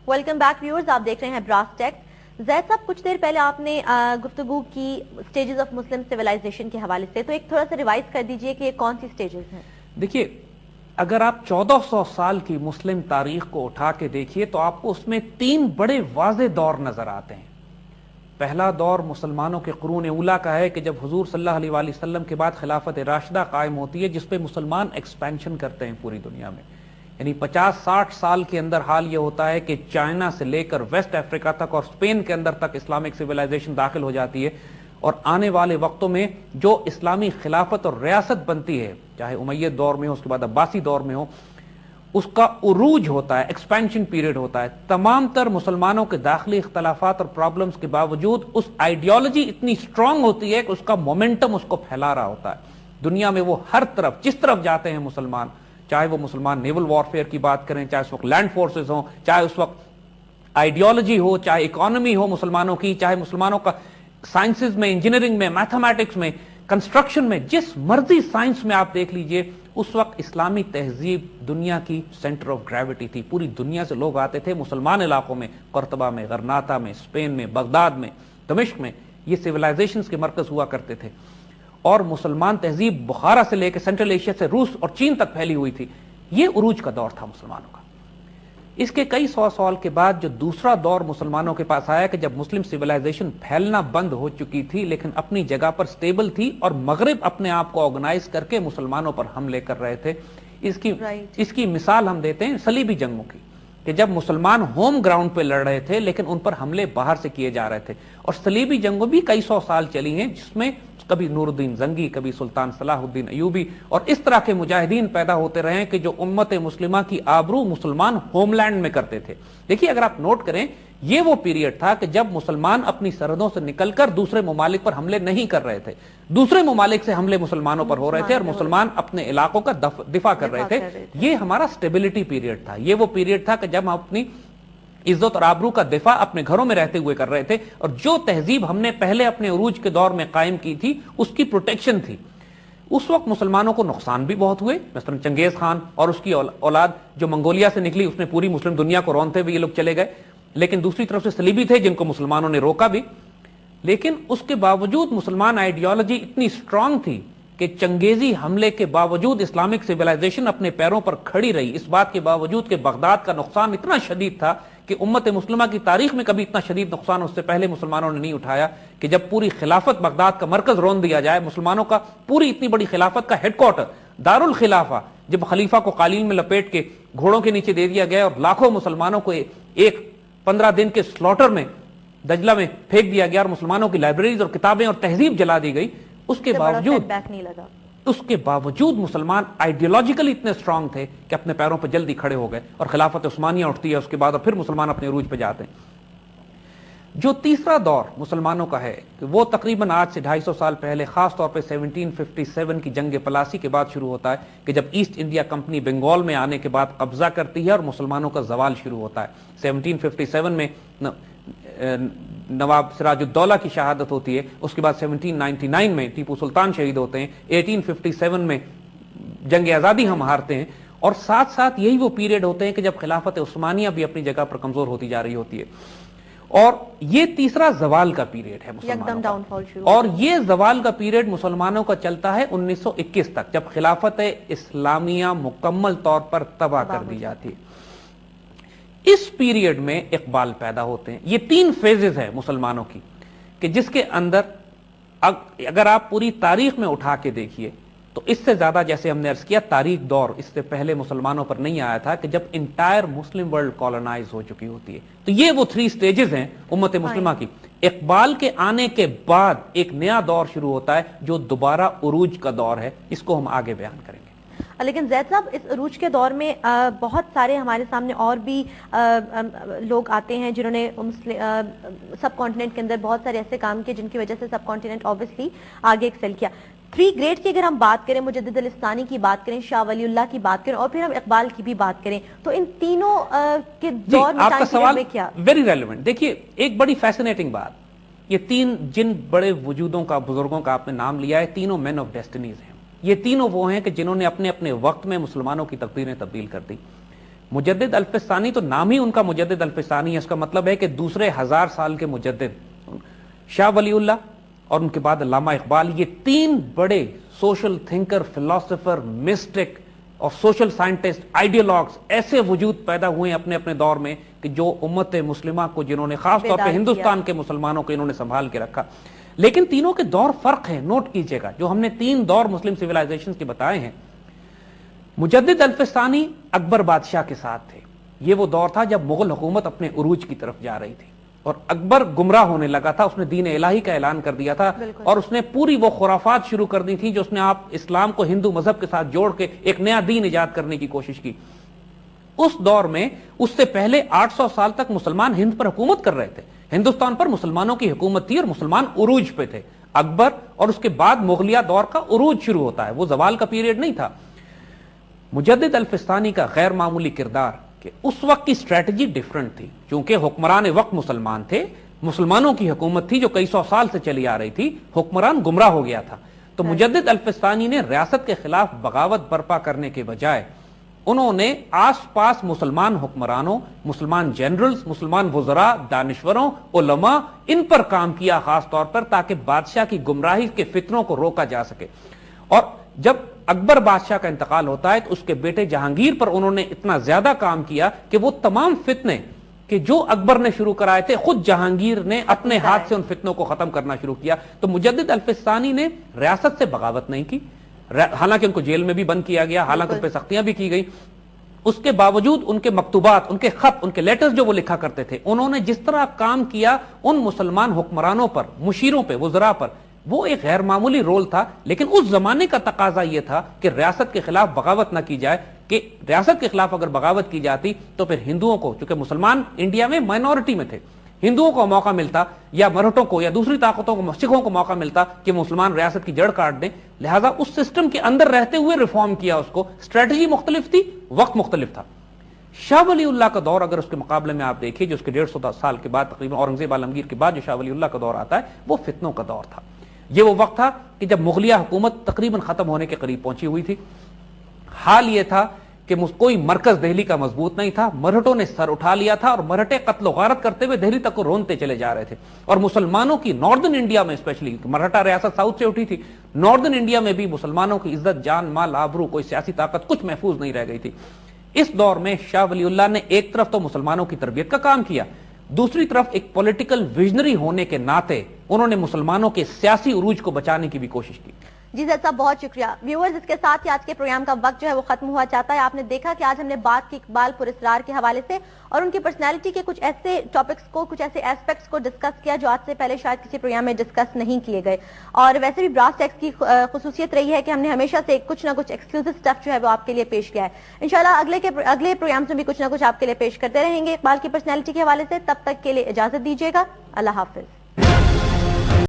Welcome back viewers, آپ دیکھ رہے ہیں براس ٹیک۔ زید صاحب، کچھ دیر پہلے آپ نے گفتگو کی سٹیجز آف مسلم سیولائزیشن کے حوالے سے، تو ایک تھوڑا سا ریوائز کر دیجئے کہ کون سی سٹیجز ہیں؟ دیکھیے، اگر آپ 1400 سال کی مسلم تاریخ کو اٹھا کے دیکھیے تو آپ کو اس میں 3 بڑے واضح دور نظر آتے ہیں۔ پہلا دور مسلمانوں کے قرون اولا کا ہے کہ جب حضور صلی اللہ علیہ وآلہ وسلم کے بعد خلافت راشدہ قائم ہوتی ہے، جس پہ مسلمان ایکسپینشن کرتے ہیں پوری دنیا میں۔ یعنی 50-60 سال کے اندر حال یہ ہوتا ہے کہ چائنا سے لے کر ویسٹ افریقہ تک اور اسپین کے اندر تک اسلامک سویلائزیشن داخل ہو جاتی ہے، اور آنے والے وقتوں میں جو اسلامی خلافت اور ریاست بنتی ہے، چاہے امید دور میں ہو، اس کے بعد عباسی دور میں ہو، اس کا عروج ہوتا ہے، ایکسپینشن پیریڈ ہوتا ہے۔ تمام تر مسلمانوں کے داخلی اختلافات اور پرابلمز کے باوجود اس آئیڈیالوجی اتنی سٹرونگ ہوتی ہے کہ اس کا مومنٹم اس کو پھیلا رہا ہوتا ہے دنیا میں۔ وہ ہر طرف، جس طرف جاتے ہیں مسلمان، چاہے وہ مسلمان نیول وارفیئر کی بات کریں، چاہے اس وقت لینڈ فورسز ہوں، چاہے اس وقت آئیڈیالوجی ہو، چاہے اکانومی ہو مسلمانوں کی، چاہے مسلمانوں کا سائنسز میں، انجینئرنگ میں، میتھمیٹکس میں، کنسٹرکشن میں، جس مرضی سائنس میں آپ دیکھ لیجئے، اس وقت اسلامی تہذیب دنیا کی سینٹر آف گریوٹی تھی۔ پوری دنیا سے لوگ آتے تھے مسلمان علاقوں میں، قرطبہ میں، غرناطہ میں، اسپین میں، بغداد میں، دمشق میں، یہ سویلائزیشنز کے مرکز ہوا کرتے تھے۔ اور مسلمان تہذیب بخارا سے لے کے سینٹرل ایشیا سے روس اور چین تک پھیلی ہوئی تھی۔ یہ عروج کا دور تھا مسلمانوں کا۔ اس کے کئی سو سال کے بعد جو دوسرا دور مسلمانوں کے پاس آیا کہ جب مسلم سویلائزیشن پھیلنا بند ہو چکی تھی لیکن اپنی جگہ پر سٹیبل تھی، اور مغرب اپنے آپ کو آرگنائز کر کے مسلمانوں پر حملے کر رہے تھے۔ اس کی مثال ہم دیتے ہیں صلیبی جنگوں کی، کہ جب مسلمان ہوم گراؤنڈ پہ لڑ رہے تھے لیکن ان پر حملے باہر سے کیے جا رہے تھے، اور صلیبی جنگوں بھی کئی سو سال چلی ہیں، جس میں کبھی نور الدین زنگی، کبھی سلطان صلاح الدین ایوبی، اور اس طرح کے مجاہدین پیدا ہوتے رہے کہ جو امت مسلمہ کی آبرو مسلمان ہوم لینڈ میں کرتے تھے۔ دیکھیے، اگر آپ نوٹ کریں، یہ وہ پیریڈ تھا کہ جب مسلمان اپنی سرحدوں سے نکل کر دوسرے ممالک پر حملے نہیں کر رہے تھے، دوسرے ممالک سے حملے مسلمانوں پر ہو رہے تھے، اور مسلمان اپنے علاقوں کا دفاع کر رہے تھے۔ یہ ہمارا سٹیبلٹی پیریڈ تھا۔ یہ وہ پیریڈ تھا کہ جب ہم اپنی عزت اور آبرو کا دفاع اپنے گھروں میں رہتے ہوئے کر رہے تھے، اور جو تہذیب ہم نے پہلے اپنے عروج کے دور میں قائم کی تھی اس کی پروٹیکشن تھی۔ اس وقت مسلمانوں کو نقصان بھی بہت ہوئے، مثلا چنگیز خان اور اس کی اولاد جو منگولیا سے نکلی، اس نے پوری مسلم دنیا کو رونتے ہوئے یہ لوگ چلے گئے، لیکن دوسری طرف سے صلیبی تھے جن کو مسلمانوں نے روکا بھی۔ لیکن اس کے باوجود مسلمان آئیڈیالوجی اتنی سٹرونگ تھی کہ چنگیزی حملے کے باوجود اسلامک سویلائزیشن اپنے پیروں پر کھڑی رہی، اس بات کے باوجود کہ بغداد کا نقصان اتنا شدید تھا کہ امت مسلمہ کی تاریخ میں کبھی اتنا شدید نقصان اس سے پہلے مسلمانوں نے نہیں اٹھایا، کہ جب پوری خلافت بغداد کا مرکز رون دیا جائے، مسلمانوں کا پوری اتنی بڑی خلافت کا ہیڈ کوارٹر دارالخلافہ جب خلیفہ کو قالین میں لپیٹ کے گھوڑوں کے نیچے دے دیا گیا اور لاکھوں مسلمانوں کو ایک 15 دن کے سلوٹر میں دجلہ میں پھینک دیا گیا، اور مسلمانوں کی لائبریریز اور کتابیں اور تہذیب جلا دی گئی، اس کے باوجود مسلمان آئیڈیالوجیکلی اتنے سٹرونگ تھے کہ اپنے پیروں پر جلدی کھڑے ہو گئے، اور خلافت عثمانیہ اٹھتی ہے اس کے بعد، اور پھر مسلمان اپنے عروج پہ جاتے ہیں۔ جو تیسرا دور مسلمانوں کا ہے کہ وہ تقریباً آج سے 250 سال پہلے، خاص طور پہ 1757 کی جنگ پلاسی کے بعد شروع ہوتا ہے، کہ جب ایسٹ انڈیا کمپنی بنگال میں آنے کے بعد قبضہ کرتی ہے اور مسلمانوں کا زوال شروع ہوتا ہے۔ 1757 میں نواب سراج الدولہ کی شہادت ہوتی ہے، اس کے بعد 1799 میں ٹیپو سلطان شہید ہوتے ہیں، 1857 میں جنگ آزادی ہم ہارتے ہیں، اور ساتھ ساتھ یہی وہ پیریڈ ہوتے ہیں کہ جب خلافت عثمانیہ بھی اپنی جگہ پر کمزور ہوتی جا رہی ہوتی ہے، اور یہ تیسرا زوال کا پیریڈ ہے مسلمانوں کا۔ اور یہ زوال کا پیریڈ مسلمانوں کا چلتا ہے 1921 تک، جب خلافت اسلامیہ مکمل طور پر تباہ کر دی جاتی ہے۔ اس پیریڈ میں اقبال پیدا ہوتے ہیں۔ یہ 3 فیزز ہیں مسلمانوں کی، کہ جس کے اندر اگر آپ پوری تاریخ میں اٹھا کے دیکھیے تو اس سے زیادہ، جیسے ہم نے عرض کیا، تاریخ دور اس سے پہلے مسلمانوں پر نہیں آیا تھا کہ جب انٹائر مسلم ورلڈ کالونائز ہو چکی ہوتی ہے۔ تو یہ وہ 3 سٹیجز ہیں امت مسلمہ کی۔ اقبال کے آنے کے بعد ایک نیا دور شروع ہوتا ہے جو دوبارہ عروج کا دور ہے، اس کو ہم آگے بیان کریں گے۔ لیکن زید صاحب، اس عروج کے دور میں بہت سارے ہمارے سامنے اور بھی لوگ آتے ہیں جنہوں نے سب کانٹیننٹ کے اندر بہت سارے ایسے کام کیے جن کی وجہ سے سب کانٹیننٹ آبویسلی آگے ایکسل کیا۔ 3 گریٹ کی اگر ہم بات کریں، مجدد الاسلانی کی بات کریں، شاہ ولی اللہ کی بات کریں، اور پھر ہم اقبال کی بھی بات کریں، تو ان تینوں کے دور میں آپ کا سوال ویری ریلیونٹ۔ دیکھیے، ایک بڑی فیسنیٹنگ بات، یہ 3 جن بڑے وجودوں کا، بزرگوں کا آپ نے نام لیا ہے، تینوں مین آف ڈیسٹینیز ہیں۔ یہ تینوں وہ ہیں کہ جنہوں نے اپنے اپنے وقت میں مسلمانوں کی تقدیریں تبدیل کر دی۔ مجدد الفسانی تو نام ہی ان کا مجدد الفسانی ہے، اس کا مطلب ہے کہ دوسرے 1000 سال کے مجدد۔ شاہ ولی اللہ اور ان کے بعد علامہ اقبال، یہ تین بڑے سوشل تھنکر، فلاسفر، مسٹک اور سوشل سائنٹسٹ، آئیڈیالوگز ایسے وجود پیدا ہوئے اپنے اپنے دور میں کہ جو امت مسلمہ کو، جنہوں نے خاص طور پہ ہندوستان کے مسلمانوں کو انہوں نے سنبھال کے رکھا۔ لیکن تینوں کے دور فرق ہے، نوٹ کیجئے گا، جو ہم نے تین دور مسلم سیولائزیشن کے بتائے ہیں۔ مجدد الفسانی اکبر بادشاہ کے ساتھ تھے، یہ وہ دور تھا جب مغل حکومت اپنے عروج کی طرف جا رہی تھی اور اکبر گمراہ ہونے لگا تھا، اس نے دین الہی کا اعلان کر دیا تھا اور اس نے پوری وہ خرافات شروع کر دی تھی جو اس نے آپ اسلام کو ہندو مذہب کے ساتھ جوڑ کے ایک نیا دین ایجاد کرنے کی کوشش کی۔ اس دور میں اس سے پہلے 800 سال تک مسلمان ہند پر حکومت کر رہے تھے، ہندوستان پر مسلمانوں کی حکومت تھی اور مسلمان عروج پہ تھے۔ اکبر اور اس کے بعد مغلیہ دور کا عروج شروع ہوتا ہے، وہ زوال کا پیریڈ نہیں تھا۔ مجدد الفسانی کا غیر معمولی کردار کہ اس وقت کی اسٹریٹجی ڈیفرنٹ تھی، چونکہ حکمران وقت مسلمان تھے، مسلمانوں کی حکومت تھی جو کئی سو سال سے چلی آ رہی تھی، حکمران گمراہ ہو گیا تھا۔ تو مجدد الفسانی نے ریاست کے خلاف بغاوت برپا کرنے کے بجائے انہوں نے آس پاس مسلمان حکمرانوں، مسلمان جنرلز، مسلمان وزراء، دانشوروں، علماء، ان پر کام کیا خاص طور پر، تاکہ بادشاہ کی گمراہی کے فتنوں کو روکا جا سکے۔ اور جب اکبر بادشاہ کا انتقال ہوتا ہے تو اس کے بیٹے جہانگیر پر انہوں نے اتنا زیادہ کام کیا کہ وہ تمام فتنے کہ جو اکبر نے شروع کرائے تھے، خود جہانگیر نے اپنے ہاتھ سے ان فتنوں کو ختم کرنا شروع کیا۔ تو مجدد الفسانی نے ریاست سے بغاوت نہیں کی، حالانکہ ان کو جیل میں بھی بند کیا گیا، حالانکہ ان پہ سختیاں بھی کی گئی، اس کے باوجود ان کے مکتوبات، ان کے خط، ان کے لیٹرز جو وہ لکھا کرتے تھے، انہوں نے جس طرح کام کیا ان مسلمان حکمرانوں پر، مشیروں پہ، وزراء پر، وہ ایک غیر معمولی رول تھا۔ لیکن اس زمانے کا تقاضا یہ تھا کہ ریاست کے خلاف بغاوت نہ کی جائے، کہ ریاست کے خلاف اگر بغاوت کی جاتی تو پھر ہندوؤں کو، چونکہ مسلمان انڈیا میں مائنورٹی میں تھے، ہندوؤں کو موقع ملتا یا مرہٹوں کو یا دوسری طاقتوں کو، سکھوں کو موقع ملتا کہ مسلمان ریاست کی جڑ کاٹ دیں۔ لہٰذا اس سسٹم کے اندر رہتے ہوئے ریفارم کیا اس کو، اسٹریٹجی مختلف تھی، وقت مختلف تھا۔ شاہ ولی اللہ کا دور اگر اس کے مقابلے میں آپ دیکھیں، جو اس کے 150 سال کے بعد تقریباً اورنگزیب عالمگیر کے بعد جو شاہ ولی اللہ کا دور آتا ہے، وہ فتنوں کا دور تھا۔ یہ وہ وقت تھا کہ جب مغلیہ حکومت تقریباً ختم ہونے کے قریب پہنچی ہوئی تھی۔ حال یہ تھا کہ کوئی مرکز دہلی کا مضبوط نہیں تھا، مرہٹوں نے سر اٹھا لیا تھا اور مرہٹے قتل و غارت کرتے ہوئے دہلی تک کو رونتے چلے جا رہے تھے، اور مسلمانوں کی ناردرن انڈیا میں، اسپیشلی مرہٹا ریاست ساؤتھ سے اٹھی تھی، ناردرن انڈیا میں بھی مسلمانوں کی عزت، جان، مال، آبرو، کوئی سیاسی طاقت کچھ محفوظ نہیں رہ گئی تھی۔ اس دور میں شاہ ولی اللہ نے ایک طرف تو مسلمانوں کی تربیت کا کام کیا، دوسری طرف ایک پولیٹیکل ویژنری ہونے کے ناطے انہوں نے مسلمانوں کے سیاسی عروج کو بچانے کی بھی کوشش کی۔ جی زید صاحب، بہت شکریہ۔ ویورز، اس کے ساتھ ہی آج کے پروگرام کا وقت جو ہے وہ ختم ہوا چاہتا ہے۔ آپ نے دیکھا کہ آج ہم نے بات کی اقبال پراسرار کے حوالے سے اور ان کی پرسنالٹی کے کچھ ایسے ٹاپکس کو، کچھ ایسے ایسپیکٹس کو ڈسکس کیا جو آج سے پہلے شاید کسی پروگرام میں ڈسکس نہیں کیے گئے، اور ویسے بھی براس ٹیکس کی خصوصیت رہی ہے کہ ہم نے ہمیشہ سے کچھ نہ کچھ ایکسکلوسیو اسٹف جو ہے وہ آپ کے لیے پیش کیا ہے۔ انشاءاللہ اگلے پروگرامز میں بھی کچھ نہ کچھ آپ کے لیے پیش کرتے رہیں گے اقبال کی پرسنالٹی کے حوالے سے۔ تب تک کے لیے اجازت دیجیے گا، اللہ حافظ۔